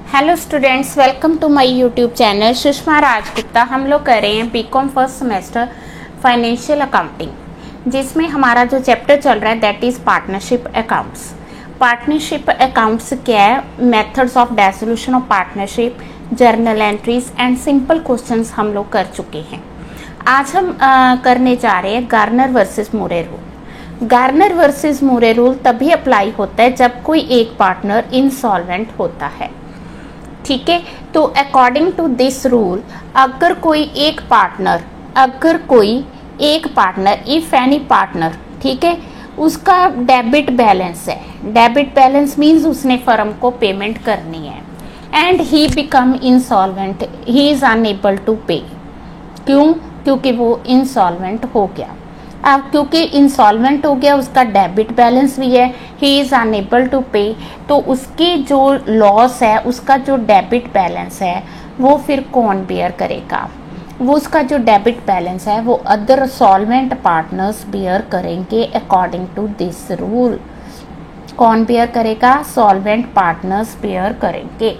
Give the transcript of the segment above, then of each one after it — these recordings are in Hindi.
Hello students, welcome to my YouTube channel Sushma Rajgupta. हम लोग कर रहे हैं BCom first semester financial accounting, जिसमें हमारा जो चैप्टर चल रहा है that is partnership accounts. Partnership accounts क्या है, methods of dissolution of partnership, journal entries and simple questions हम लोग कर चुके हैं। आज हम करने जा रहे हैं गार्नर वर्सेस मूरे रूल। गार्नर वर्सेस मूरे रूल तभी अप्लाई होता है जब कोई एक पार्टनर इंसॉल्वेंट होता है। ठीक है, तो अकॉर्डिंग टू दिस रूल अगर कोई एक पार्टनर इफ एनी पार्टनर, ठीक है, उसका डेबिट बैलेंस है, डेबिट बैलेंस मीन्स उसने फर्म को पेमेंट करनी है, and he become insolvent, he is unable to pay. क्यों? क्योंकि वो इंसॉल्वेंट हो गया। अब क्योंकि इंसॉल्वेंट हो गया, उसका डेबिट बैलेंस भी है, ही इज़ अनएबल टू पे, तो उसकी जो लॉस है, उसका जो डेबिट बैलेंस है वो फिर कौन बेयर करेगा? वो उसका जो डेबिट बैलेंस है वो अदर सॉल्वेंट पार्टनर्स बेयर करेंगे अकॉर्डिंग टू दिस रूल। कौन बेयर करेगा? सॉल्वेंट पार्टनर्स बेयर करेंगे।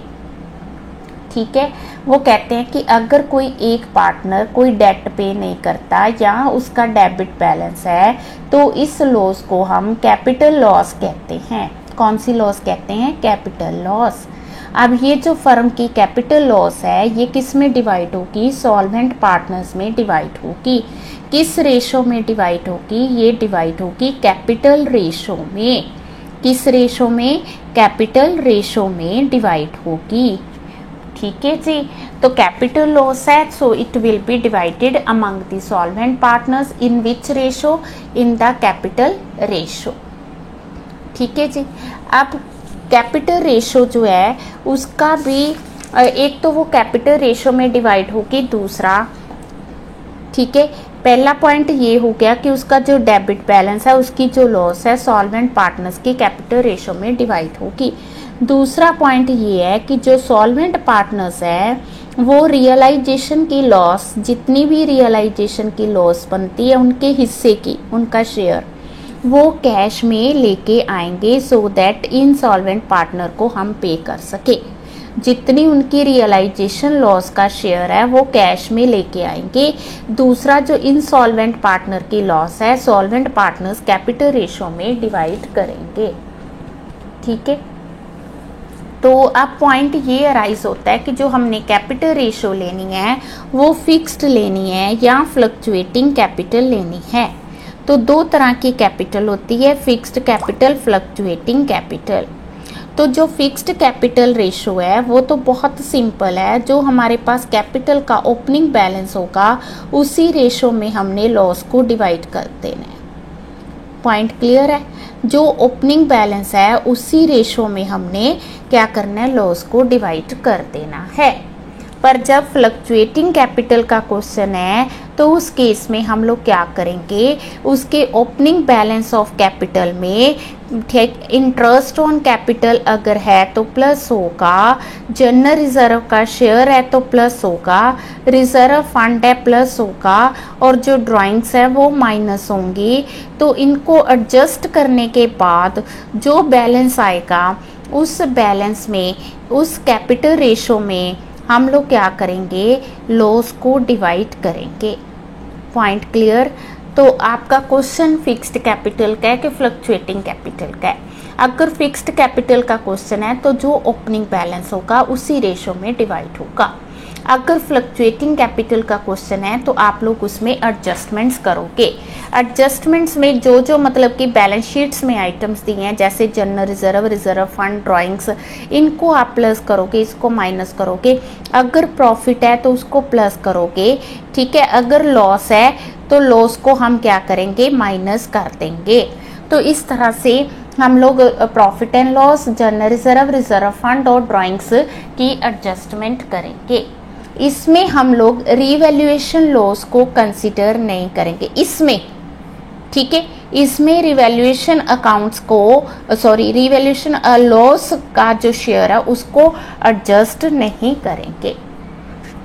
ठीक है, वो कहते हैं कि अगर कोई एक पार्टनर कोई डेट पे नहीं करता या उसका डेबिट बैलेंस है तो इस लॉस को हम कैपिटल लॉस कहते हैं। कौन सी लॉस कहते हैं? Capital loss. अब ये जो फर्म की कैपिटल लॉस है ये किस में डिवाइड होगी? सॉल्वेंट पार्टनर्स में डिवाइड होगी। किस रेशो में डिवाइड होगी? ये डिवाइड होगी कैपिटल रेशो में। किस रेशो में? कैपिटल रेशो में डिवाइड होगी। ठीक है जी, तो कैपिटल लॉस है, so it will be divided among the solvent partners in which ratio? In the capital ratio. ठीक है जी, अब कैपिटल रेशो जो है उसका भी एक तो वो कैपिटल रेशो में डिवाइड होगी, दूसरा, ठीक है, पहला पॉइंट ये हो गया कि उसका जो डेबिट बैलेंस है उसकी जो लॉस है सॉल्वेंट पार्टनर्स की कैपिटल रेशो में डिवाइड होगी। दूसरा पॉइंट ये है कि जो सॉल्वेंट पार्टनर्स है वो रियलाइजेशन की लॉस, जितनी भी रियलाइजेशन की लॉस बनती है उनके हिस्से की, उनका शेयर वो कैश में लेके आएंगे सो दैट इनसॉल्वेंट पार्टनर को हम पे कर सके। जितनी उनकी रियलाइजेशन लॉस का शेयर है वो कैश में लेके आएंगे। दूसरा जो इनसॉल्वेंट पार्टनर की लॉस है सॉल्वेंट पार्टनर्स कैपिटल रेशो में डिवाइड करेंगे। ठीक है, तो अब पॉइंट ये अराइज होता है कि जो हमने कैपिटल रेशो लेनी है वो फिक्स्ड लेनी है या फ्लक्चुएटिंग कैपिटल लेनी है। तो दो तरह की कैपिटल होती है, फिक्स्ड कैपिटल, फ्लक्चुएटिंग कैपिटल। तो जो फिक्स्ड कैपिटल रेशो है वो तो बहुत सिंपल है, जो हमारे पास कैपिटल का ओपनिंग बैलेंस होगा उसी रेशो में हमने लॉस को डिवाइड कर देना है। पॉइंट क्लियर है? जो ओपनिंग बैलेंस है उसी रेशो में हमने क्या करना है? लॉस को डिवाइड कर देना है। पर जब फ्लक्चुएटिंग कैपिटल का क्वेश्चन है तो उस केस में हम लोग क्या करेंगे? उसके ओपनिंग बैलेंस ऑफ कैपिटल में इंटरेस्ट ऑन कैपिटल अगर है तो प्लस होगा, जनरल रिजर्व का शेयर है तो प्लस होगा, रिजर्व फंड है प्लस होगा, और जो ड्राइंग्स है वो माइनस होंगी। तो इनको एडजस्ट करने के बाद जो बैलेंस आएगा उस बैलेंस में, उस कैपिटल रेशो में हम लोग क्या करेंगे? लॉस को डिवाइड करेंगे। Point clear? तो आपका क्वेश्चन फिक्स्ड कैपिटल का है कि फ्लक्चुएटिंग कैपिटल का है? अगर फिक्स्ड कैपिटल का क्वेश्चन है तो जो ओपनिंग बैलेंस होगा उसी रेशो में डिवाइड होगा। अगर फ्लक्चुएटिंग कैपिटल का क्वेश्चन है तो आप लोग उसमें एडजस्टमेंट्स करोगे। एडजस्टमेंट्स में जो जो मतलब कि बैलेंस शीट्स में आइटम्स दिए हैं जैसे general reserve, reserve fund, drawings, इनको आप प्लस करोगे, इसको माइनस करोगे। अगर प्रॉफिट है तो उसको प्लस करोगे। ठीक है, अगर लॉस है तो लॉस को हम क्या करेंगे? माइनस कर देंगे। तो इस तरह से हम लोग profit and loss, general reserve, reserve fund और ड्राइंग्स की एडजस्टमेंट करेंगे। इसमें हम लोग रिवैल्यूएशन लॉस को कंसीडर नहीं करेंगे इसमें। ठीक है, इसमें रिवैल्यूएशन अकाउंट्स को रिवैल्यूएशन लॉस का जो शेयर है उसको एडजस्ट नहीं करेंगे।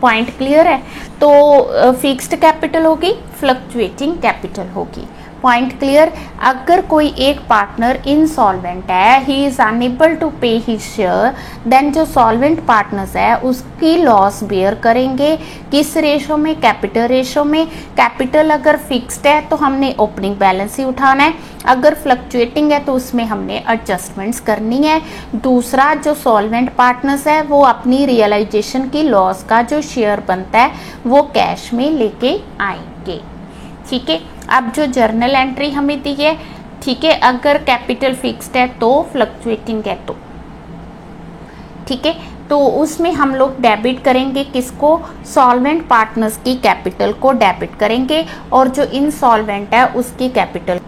पॉइंट क्लियर है? तो फिक्स्ड कैपिटल होगी, फ्लक्चुएटिंग कैपिटल होगी। Point clear. अगर कोई एक पार्टनर इनसॉल्वेंट है, ही इज अनएबल टू पे हिज शेयर, देन जो सॉल्वेंट पार्टनर्स है उसकी लॉस बेयर करेंगे। किस रेशो में? कैपिटल रेशो में। कैपिटल अगर फिक्स्ड है तो हमने ओपनिंग बैलेंस ही उठाना है, अगर फ्लक्चुएटिंग है तो उसमें हमने एडजस्टमेंट्स करनी है। दूसरा, जो सॉल्वेंट पार्टनर्स है वो अपनी रियलाइजेशन की लॉस का जो शेयर बनता है वो कैश में लेके आएंगे। ठीक है, अब जो जर्नल एंट्री हमें दी है, ठीक है, अगर कैपिटल फिक्स्ड है तो, फ्लक्चुएटिंग है तो, ठीक है, तो उसमें हम लोग डेबिट करेंगे किसको? सॉल्वेंट पार्टनर्स की कैपिटल को डेबिट करेंगे और जो इनसॉल्वेंट है उसकी कैपिटल।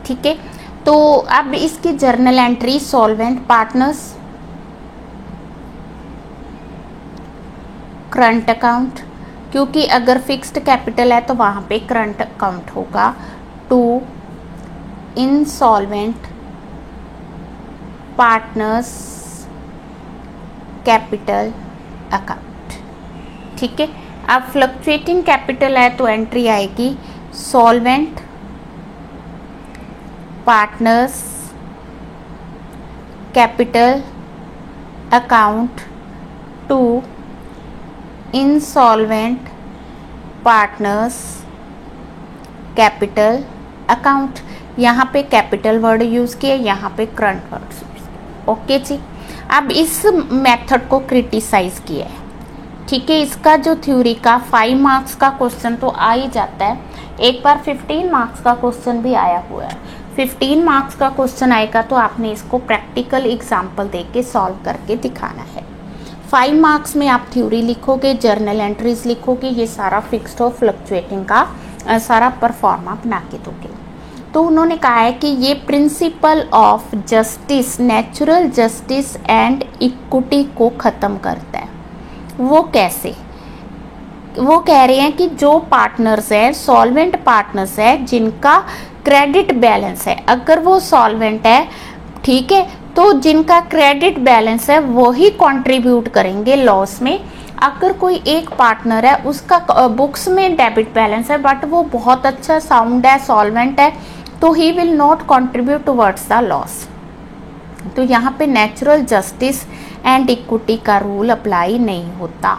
ठीक है, तो अब इसकी journal entry solvent partners, current account, क्योंकि अगर फिक्स्ड कैपिटल है तो वहां पे करंट अकाउंट होगा, to insolvent partners capital account. ठीक है, अब फ्लक्चुएटिंग कैपिटल है तो एंट्री आएगी solvent partners capital account to insolvent partners capital account. यहाँ पे कैपिटल वर्ड यूज किया, यहाँ पे करंट वर्ड। ओके जी, अब इस मेथड को क्रिटिसाइज किया है। ठीक है, इसका जो थ्योरी का 5 मार्क्स का क्वेश्चन तो आ ही जाता है, एक बार 15 मार्क्स का क्वेश्चन भी आया हुआ है। 15 मार्क्स का क्वेश्चन आएगा तो आपने इसको प्रैक्टिकल एग्जाम्पल देके सॉल्व करके दिखाना है। 5 मार्क्स में आप थ्योरी लिखोगे, जर्नल एंट्रीज लिखोगे, ये सारा फिक्स्ड और फ्लक्चुएटिंग का सारा परफॉर्मा बना के दोगे। तो उन्होंने कहा है कि ये principle of justice, natural justice and equity को ख़त्म करता है। वो कैसे? वो कह रहे हैं कि जो पार्टनर्स है, सॉल्वेंट पार्टनर्स है, जिनका क्रेडिट बैलेंस है, अगर वो सॉल्वेंट है, ठीक है, तो जिनका क्रेडिट बैलेंस है वो ही कंट्रीब्यूट करेंगे लॉस में। अगर कोई एक पार्टनर है, उसका बुक्स में डेबिट बैलेंस है बट वो बहुत अच्छा साउंड है, सॉल्वेंट है, तो he will not contribute towards the loss. तो यहाँ पे नेचुरल जस्टिस एंड इक्विटी का रूल अप्लाई नहीं होता।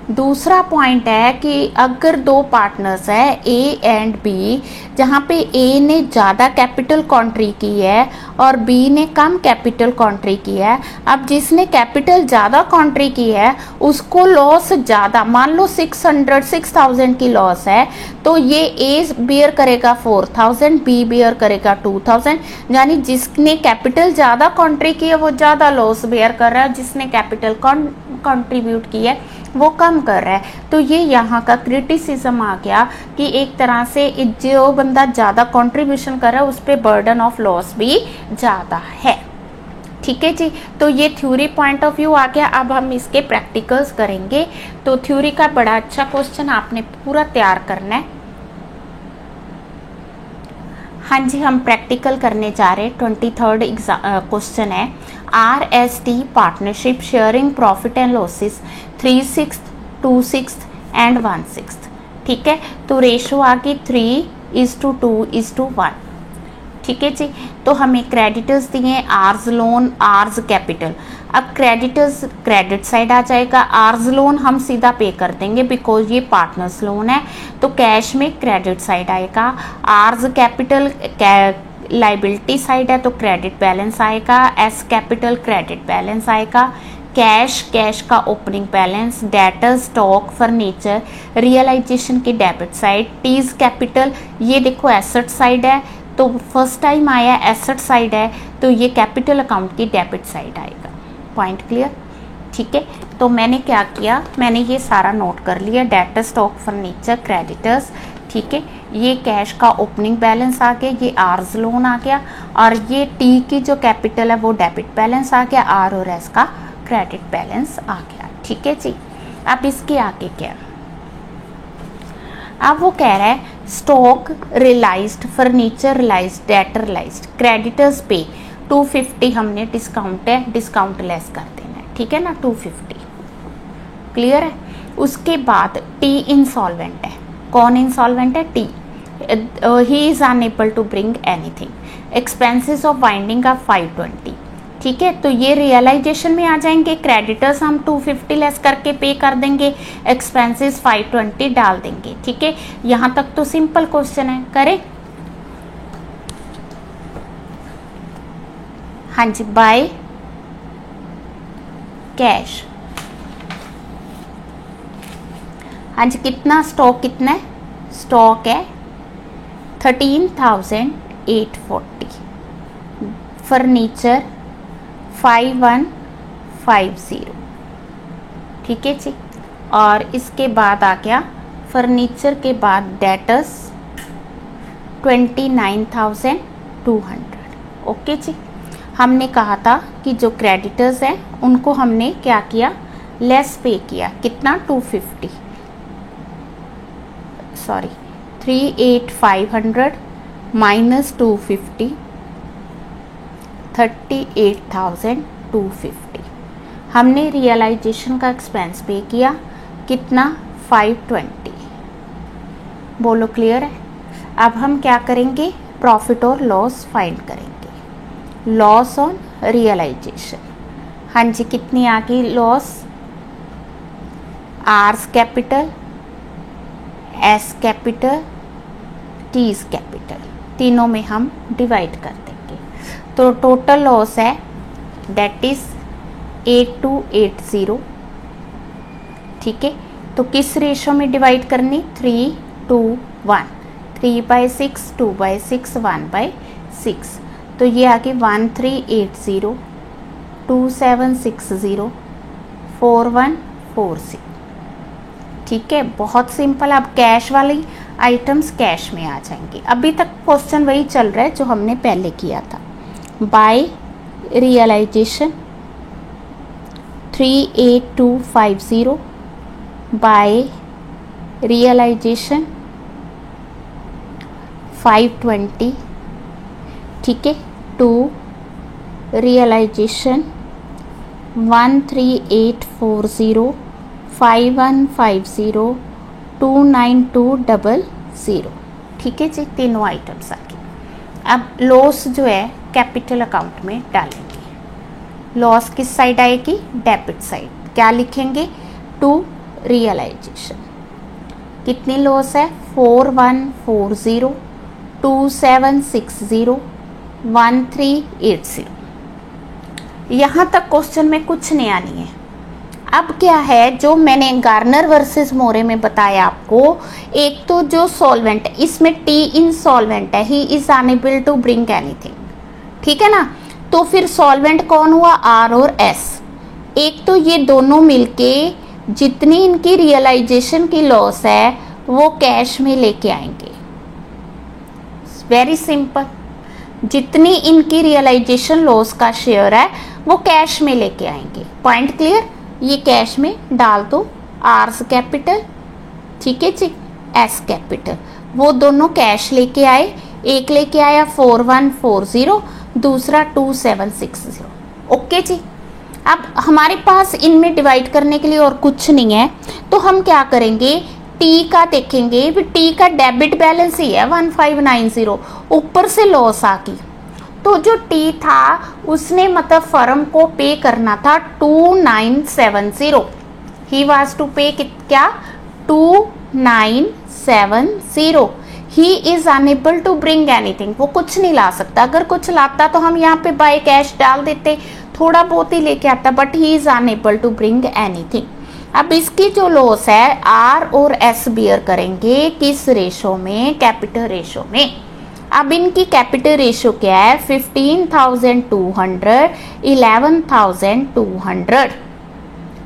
दूसरा पॉइंट है कि अगर दो पार्टनर्स है ए एंड बी, जहाँ पे ए ने ज़्यादा कैपिटल कॉन्ट्री की है और बी ने कम कैपिटल कॉन्ट्री की है, अब जिसने कैपिटल ज़्यादा कॉन्ट्री की है उसको लॉस ज़्यादा, मान लो 6,000 की लॉस है, तो ये ए बियर करेगा 4,000, बी बियर करेगा 2,000, यानी जिसने कैपिटल ज़्यादा कॉन्ट्री की है वो ज़्यादा लॉस बियर कर रहा है, जिसने कैपिटल कंट्रीब्यूट की है वो कम कर रहा है। तो ये यहाँ का क्रिटिसिज्म आ गया कि एक तरह से जो बंदा ज़्यादा कंट्रीब्यूशन कर रहा है उस पर बर्डन ऑफ लॉस भी ज़्यादा है। ठीक है जी, तो ये थ्योरी पॉइंट ऑफ व्यू आ गया। अब हम इसके प्रैक्टिकल्स करेंगे। तो थ्योरी का बड़ा अच्छा क्वेश्चन आपने पूरा तैयार करना है। हाँ जी, हम प्रैक्टिकल करने जा रहे हैं। 23rd क्वेश्चन है, RST partnership sharing profit and losses 3/6, 2/6 and 1/6। ठीक है, तो रेशो आ गई 3:2:1। ठीक है जी, तो हमें क्रेडिटर्स दिए आर्स लोन, आर्स कैपिटल। अब क्रेडिटर्स क्रेडिट साइड आ जाएगा, आर्स लोन हम सीधा पे कर देंगे बिकॉज ये पार्टनर्स लोन है, तो कैश में क्रेडिट साइड आएगा। आर्स कैपिटल लाइबिलिटी साइड है तो क्रेडिट बैलेंस आएगा, एस कैपिटल क्रेडिट बैलेंस आएगा। कैश, कैश का opening balance, debtor, stock, furniture, realisation की डेबिट साइड। टीज कैपिटल, ये देखो एसेट साइड है, तो फर्स्ट टाइम आया एसेट साइड है, तो ये कैपिटल अकाउंट की डेबिट साइड आएगा। Point clear? ठीक है, तो मैंने क्या किया, मैंने ये सारा नोट कर लिया, डेटर, स्टॉक, फर्नीचर, क्रेडिटर्स। ठीक है, ये कैश का ओपनिंग बैलेंस आ गया, ये आर्स लोन आ गया, और ये टी की जो कैपिटल है वो डेबिट बैलेंस आ गया, आर और एस का क्रेडिट बैलेंस आ गया। ठीक है जी, अब इसके आगे क्या, अब वो कह रहा है stock realised, furniture realised, debtor realised, creditors पे 250 हमने डिस्काउंट है, डिस्काउंट लेस कर देना है। ठीक है ना, 250 क्लियर है। उसके बाद टी इंसॉल्वेंट है, कौन इंसॉल्वेंट है? T. He is unable to bring anything. Expenses of binding of 520, ठीक है। तो ये रियलाइजेशन में आ जाएंगे। क्रेडिटर्स हम 250 लेस करके पे कर देंगे, एक्सपेंसेस 520 डाल देंगे, ठीक है। यहाँ तक तो सिंपल क्वेश्चन है, करें? हाँ जी, बाय कैश। हाँ जी, कितना स्टॉक, कितना है स्टॉक है 13,840, फर्नीचर 5150, ठीक है जी। और इसके बाद आ गया फर्नीचर के बाद डेटर्स 29,200, ओके जी। हमने कहा था कि जो क्रेडिटर्स हैं उनको हमने क्या किया, लेस पे किया, कितना 250, सॉरी 38,500 माइनस 250 38,250। हमने रियलाइजेशन का एक्सपेंस पे किया, कितना 520। बोलो क्लियर है? अब हम क्या करेंगे, प्रॉफिट और लॉस फाइंड करेंगे। लॉस ऑन रियलाइजेशन, हाँ जी, कितनी आ गई loss, R's capital, S capital, T's capital, तीनों में हम डिवाइड कर देंगे। तो टोटल लॉस है दैट इज 8280, ठीक है। तो किस रेशो में डिवाइड करनी, 3:1, 3/6, 2/6, 1/6। तो ये आगे 1380, 2760, 4146, ठीक है। बहुत सिंपल। अब कैश वाली आइटम्स कैश में आ जाएंगे। अभी तक क्वेश्चन वही चल रहा है जो हमने पहले किया था। बाय रियलाइजेशन 38250, बाय रियलाइजेशन 520, ठीक है, टू रियलाइजेशन 13840, 5150, 29200, ठीक है जी। तीनों आइटम्स आ गए। अब लॉस जो है कैपिटल अकाउंट में डालेंगे। लॉस किस साइड आएगी, डेबिट साइड। क्या लिखेंगे, टू रियलाइजेशन। कितनी लॉस है, 4140, 2760, 1380। यहाँ तक क्वेश्चन में कुछ नया नहीं है। अब क्या है, जो मैंने गार्नर वर्सेस मोरे में बताया आपको, एक तो जो सॉल्वेंट, इसमें टी इनसॉल्वेंट है, he is unable to bring anything, ठीक है ना। तो फिर सॉल्वेंट कौन हुआ, आर और एस। एक तो ये दोनों मिलके जितनी इनकी रियलाइजेशन की लॉस है वो कैश में लेके आएंगे। वेरी सिंपल, जितनी इनकी रियलाइजेशन लॉस का शेयर है वो कैश में लेके आएंगे। Point clear? ये कैश में डाल दो, आर्स कैपिटल, ठीक है जी, एस कैपिटल, वो दोनों कैश लेके आए। एक लेके आया 4140, दूसरा 2760, ओके जी। अब हमारे पास इनमें डिवाइड करने के लिए और कुछ नहीं है, तो हम क्या करेंगे, टी का देखेंगे। टी का डेबिट बैलेंस ही है 1590, ऊपर से लॉस आ गई, तो जो टी था उसने मतलब फर्म को पे करना था 2970। ही वाज टू पे क्या, 2970। He is unable to bring anything, वो कुछ नहीं ला सकता। अगर कुछ लाता तो हम यहाँ पे बाय कैश डाल देते, थोड़ा बहुत ही लेके आता, but he is unable to bring anything. अब इसकी जो लॉस है आर और एस बियर करेंगे, किस रेशो में, कैपिटल रेशो में। अब इनकी कैपिटल रेशो क्या है, 15,200, 11,200,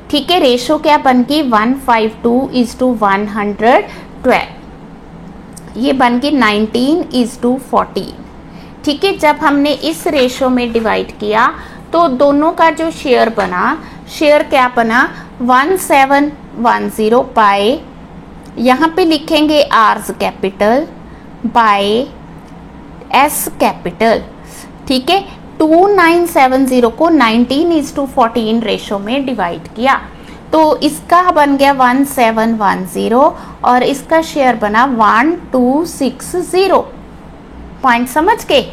ठीक है। रेशो क्या बन गई, 152:112, ये बन गई 19:14, ठीक है। जब हमने इस रेशो में डिवाइड किया तो दोनों का जो शेयर बना, शेयर क्या बना, 1710 बाय, यहाँ पे लिखेंगे R's capital by S capital, ठीक है। 2970 को 19:14 रेशो में डिवाइड किया तो इसका बन गया 1710 और इसका शेयर बना 1260। पॉइंट समझ के,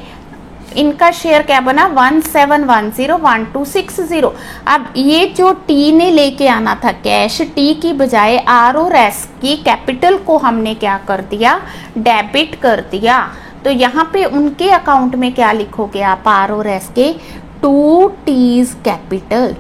इनका शेयर क्या बना 1710 1260। अब ये जो टी ने लेके आना था कैश, टी की बजाय आर और एस की कैपिटल को हमने क्या कर दिया, डेबिट कर दिया। तो यहाँ पे उनके अकाउंट में क्या लिखोगे आप, आर और एस के 2 टीज कैपिटल,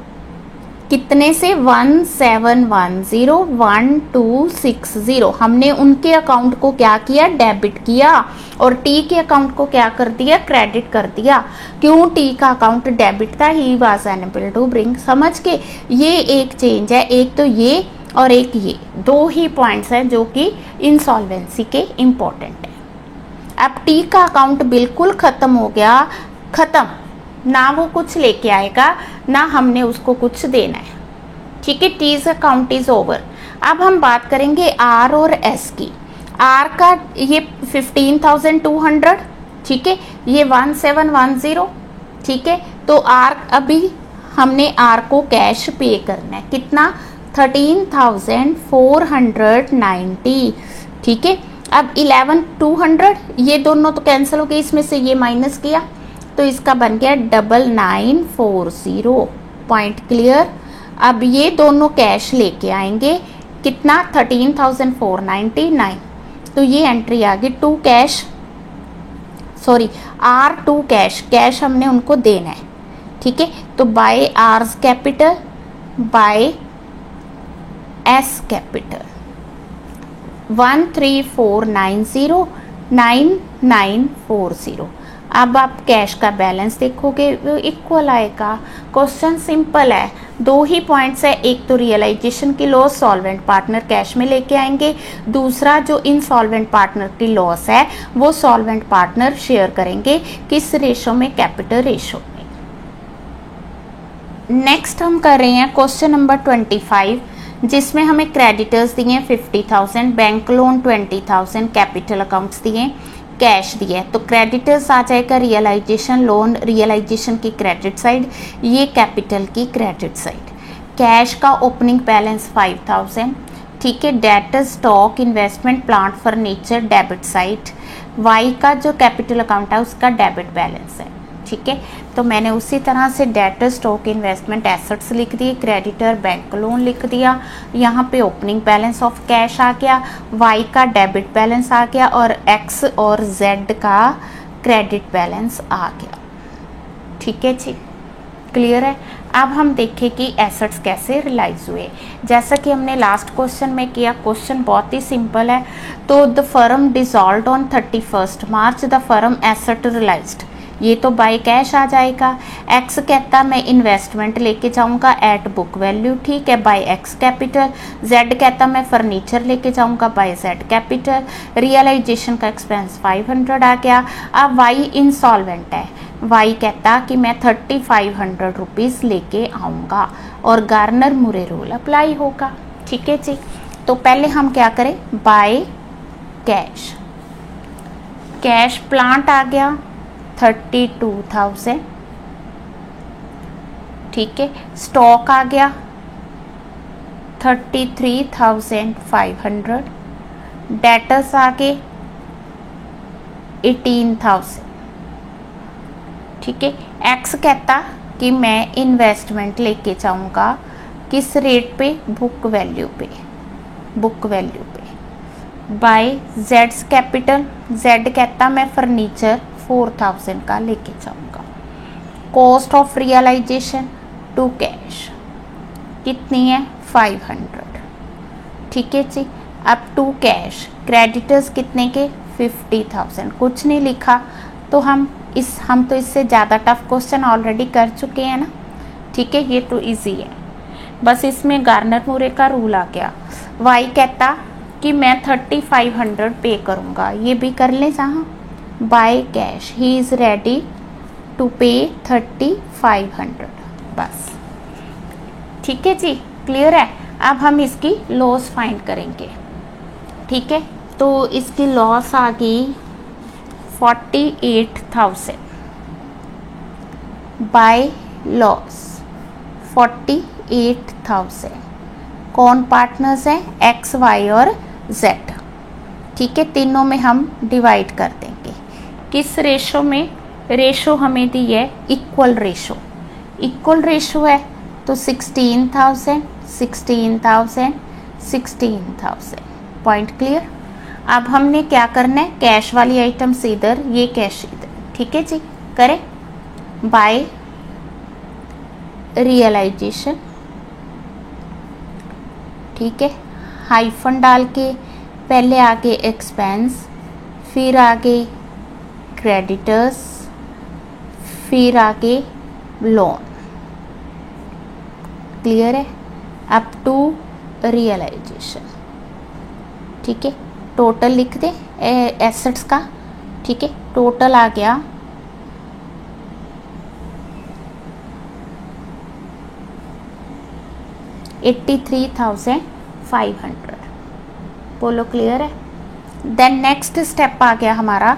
कितने से 1710 1260। हमने उनके अकाउंट को क्या किया, डेबिट किया, और टी के अकाउंट को क्या कर दिया, क्रेडिट कर दिया। क्यों, टी का अकाउंट डेबिट था, he was unable to bring. समझ के, ये एक चेंज है, एक तो ये और एक ये, दो ही पॉइंट्स हैं जो कि इंसॉल्वेंसी के इंपॉर्टेंट है। अब टी का अकाउंट बिल्कुल खत्म हो गया, खत्म, ना वो कुछ लेके आएगा ना हमने उसको कुछ देना है, ठीक है। T's account is over. अब हम बात करेंगे आर और एस की। आर का ये 15,200, ठीक है, ये 1710, ठीक है। तो आर, अभी हमने आर को कैश पे करना है, कितना 13,490, ठीक है। अब 11,200, ये दोनों तो कैंसिल हो गए, इसमें से ये माइनस किया तो इसका बन गया 9940। Point clear. अब ये दोनों कैश लेके आएंगे, कितना 13,499। तो ये एंट्री आ गई to cash, sorry R to cash, cash हमने उनको देना है, ठीक है। तो by R's capital by S capital 13490 9940। अब आप कैश का बैलेंस देखोगे वो इक्वल आएगा। क्वेश्चन सिंपल है, दो ही पॉइंट्स है, एक तो रियलाइजेशन की लॉस सॉल्वेंट पार्टनर कैश में लेके आएंगे, दूसरा जो इनसॉल्वेंट पार्टनर की लॉस है वो सॉल्वेंट पार्टनर शेयर करेंगे, किस रेशो में, कैपिटल रेशो में। नेक्स्ट हम कर रहे हैं क्वेश्चन नंबर 25, जिसमें हमें क्रेडिटर्स दिए 50,000, बैंक लोन 20,000, कैपिटल अकाउंट्स दिए, कैश दिया है। तो क्रेडिटर्स आ जाएगा रियलाइजेशन लोन, रियलाइजेशन की क्रेडिट साइड, ये कैपिटल की क्रेडिट साइड। कैश का ओपनिंग बैलेंस 5,000, ठीक है। Debtor stock investment plant furniture debit side, Y का जो कैपिटल अकाउंट है उसका डेबिट बैलेंस है, ठीक है। तो मैंने उसी तरह से डेटर स्टॉक इन्वेस्टमेंट एसेट्स लिख दिए, क्रेडिटर बैंक लोन लिख दिया, यहाँ पे ओपनिंग बैलेंस ऑफ कैश आ गया, वाई का डेबिट बैलेंस आ गया और एक्स और जेड का क्रेडिट बैलेंस आ गया, ठीक है जी, क्लियर है। अब हम देखें कि एसेट्स कैसे रियलाइज हुए, जैसा कि हमने लास्ट क्वेश्चन में किया। क्वेश्चन बहुत ही सिंपल है। तो the firm dissolved on 31 March, the firm asset realised, ये तो बाय कैश आ जाएगा। एक्स कहता मैं इन्वेस्टमेंट लेके जाऊंगा एट बुक वैल्यू, ठीक है, बाय एक्स कैपिटल। जेड कहता मैं फर्नीचर लेके जाऊंगा बाय जेड कैपिटल। रियलाइजेशन का एक्सपेंस 500 आ गया। अब वाई इंसॉल्वेंट है, वाई कहता कि मैं 3,500 रुपीज़ लेके आऊँगा और गार्नर मुरे रूल अप्लाई होगा, ठीक है जी। तो पहले हम क्या करें, बाय कैश, कैश प्लांट आ गया 32,000, ठीक है। स्टॉक आ गया 33,500, डेटर्स आ गए 18,000, ठीक है। एक्स कहता कि मैं इन्वेस्टमेंट लेके जाऊंगा किस रेट पे, बुक वैल्यू पे, बुक वैल्यू पे, बाय जेड्स कैपिटल। जेड कहता मैं फर्नीचर 4,000 का लेके जाऊंगा। Cost of realisation to cash कितनी है, 500, ठीक है जी। अब टू कैश, क्रेडिटर्स कितने के, 50,000, कुछ नहीं लिखा तो हम तो इससे ज़्यादा टफ क्वेश्चन ऑलरेडी कर चुके हैं ना, ठीक है, ये तो इजी है, बस इसमें गार्नर मूरे का रूल आ गया। वाई कहता कि मैं 3,500 पे करूँगा, ये भी कर ले जहाँ, by cash he is ready to pay 3,500, बस, ठीक है जी, क्लियर है। अब हम इसकी लॉस फाइंड करेंगे, ठीक है। तो इसकी लॉस आ गई 48,000, बाय लॉस 48,000, कौन पार्टनर्स हैं, एक्स वाई और जेड। ठीक है, तीनों में हम डिवाइड कर देंगे। किस रेशो में, रेशो हमें दी है इक्वल रेशो, इक्वल रेशो है तो 16,000 16,000 16,000। Point clear. अब हमने क्या करना है, कैश वाली आइटम्स इधर, ये कैश इधर। ठीक है जी, करें बाय रियलाइजेशन। ठीक है, हाइफन डाल के पहले आगे एक्सपेंस, फिर आगे क्रेडिटर्स, फिर आगे लोन। क्लियर है, अप टू रियलाइजेशन। ठीक है, टोटल लिख दे एसेट्स का। ठीक है, टोटल आ गया 83,500। बोलो क्लियर है। देन नेक्स्ट स्टेप आ गया हमारा,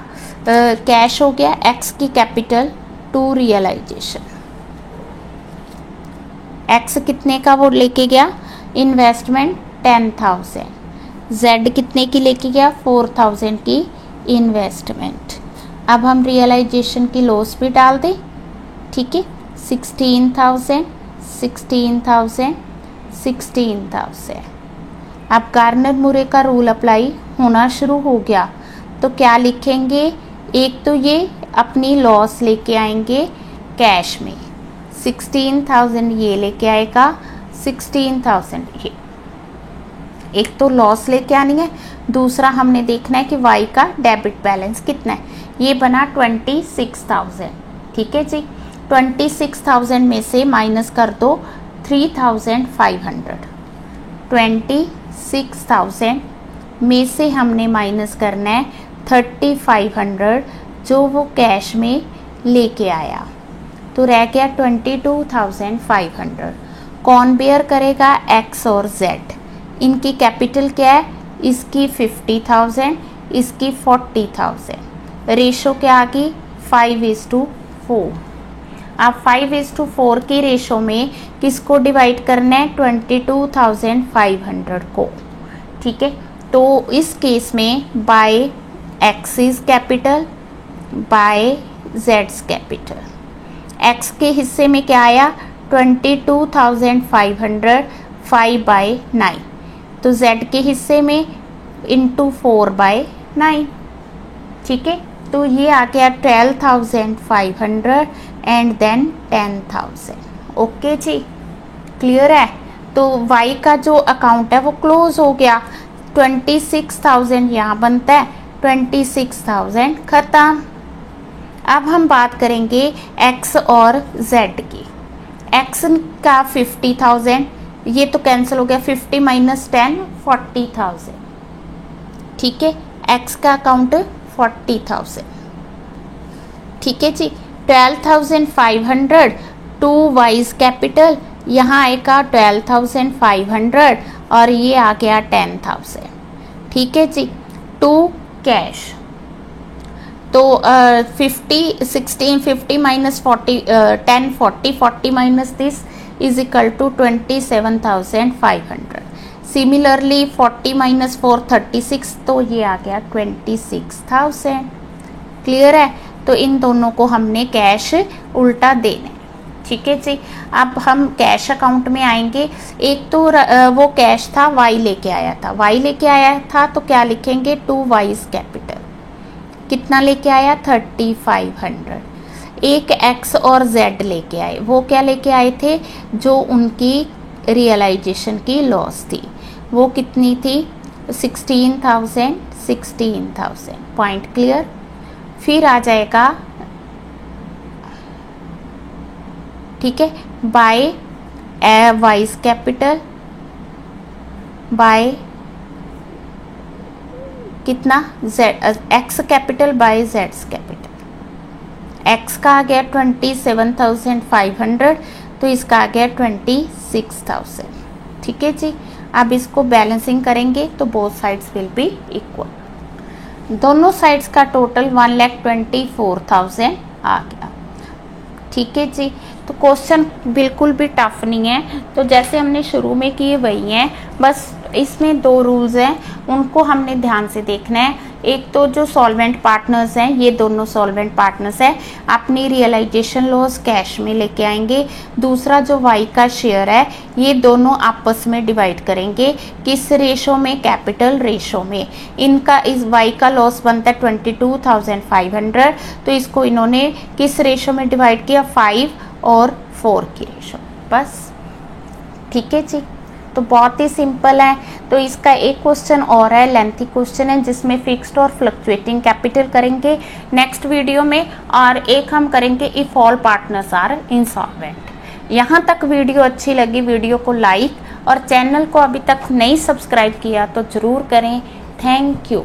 कैश हो गया, एक्स की कैपिटल टू रियलाइजेशन। एक्स कितने का वो लेके गया, इन्वेस्टमेंट 10,000, जेड कितने की लेके गया, 4,000 की इन्वेस्टमेंट। अब हम रियलाइजेशन की लॉस भी डाल दें। ठीक है, 16,000 16,000 16,000। अब गार्नर मुरे का रूल अप्लाई होना शुरू हो गया, तो क्या लिखेंगे, एक तो ये अपनी लॉस लेके आएंगे कैश में, 16,000 ये लेके आएगा, 16,000 ये, एक तो लॉस लेके आनी है, दूसरा हमने देखना है कि वाई का डेबिट बैलेंस कितना है, ये बना 26,000। ठीक है जी, 26,000 में से माइनस कर दो 3,500। 26,000 में से हमने माइनस करना है 3,500 जो वो कैश में लेके आया, तो रह गया 22,500। कौन बेयर करेगा, एक्स और जेड। इनकी कैपिटल क्या है, इसकी 50,000, इसकी 40,000। रेशो क्या आ गई, 5:4। अब 5:4 की रेशो में किसको डिवाइड करना है, 22,500 को। ठीक है, तो इस केस में by X is capital by जेड्स कैपिटल। एक्स के हिस्से में क्या आया, 22,500 5/9, तो जेड के हिस्से में इंटू 4/9। ठीक है, तो ये आ गया 12,500 एंड देन 10,000। ओके जी, क्लियर है। तो वाई का जो अकाउंट है वो क्लोज हो गया, 26,000 यहाँ बनता है, 26,000 खत्म। अब हम बात करेंगे एक्स और जेड की। एक्स का 50,000, ये तो कैंसिल हो गया, 50 - 10 40,000। ठीक है, एक्स का अकाउंट 40,000। ठीक है जी, 12,500 टू वाइज कैपिटल, यहाँ आएगा 12,500 और ये आ गया 10,000। ठीक है जी, टू कैश, तो 50 16 50 - 40 10 40 40 minus this is equal to 27,500। Similarly 40 - 4 36, तो ये आ गया 26,000। क्लियर है, तो इन दोनों को हमने कैश उल्टा देना है। ठीक है जी, अब हम कैश अकाउंट में आएंगे। एक तो वो कैश था, वाई लेके आया था, वाई लेके आया था तो क्या लिखेंगे, टू वाइज कैपिटल। कितना लेके आया, 3,500। एक एक्स और जेड लेके आए, वो क्या लेके आए थे, जो उनकी रियलाइजेशन की लॉस थी, वो कितनी थी, 16,000 16,000। Point clear. फिर आ जाएगा, ठीक है, बाय वाइज कैपिटल बाय कितना, जेड एक्स कैपिटल बाय जेड्स कैपिटल। एक्स का आ गया 27,500, तो इसका आ गया 26,000। ठीक है जी, अब इसको बैलेंसिंग करेंगे तो both sides will be equal. दोनों साइड्स का टोटल 1,24,000 आ गया। ठीक है जी, तो क्वेश्चन बिल्कुल भी टफ नहीं है, तो जैसे हमने शुरू में किए वही हैं, बस इसमें 2 रूल्स हैं, उनको हमने ध्यान से देखना है। एक तो जो सॉल्वेंट पार्टनर्स हैं, ये दोनों सॉल्वेंट पार्टनर्स हैं, अपनी रियलाइजेशन लॉस कैश में लेके आएंगे। दूसरा जो वाई का शेयर है, ये दोनों आपस में डिवाइड करेंगे, किस रेशो में, कैपिटल रेशो में। इनका इस वाई का लॉस बनता है 22,500, तो इसको इन्होंने किस रेशो में डिवाइड किया, 5 और 4 की रेशो, बस। ठीक है जी, तो बहुत ही सिंपल है। तो इसका एक क्वेश्चन और है, लेंथी क्वेश्चन है, जिसमें फिक्स्ड और फ्लक्चुएटिंग कैपिटल करेंगे नेक्स्ट वीडियो में, और एक हम करेंगे if all partners are insolvent. यहाँ तक वीडियो अच्छी लगी, वीडियो को लाइक, और चैनल को अभी तक नहीं सब्सक्राइब किया तो ज़रूर करें। Thank you.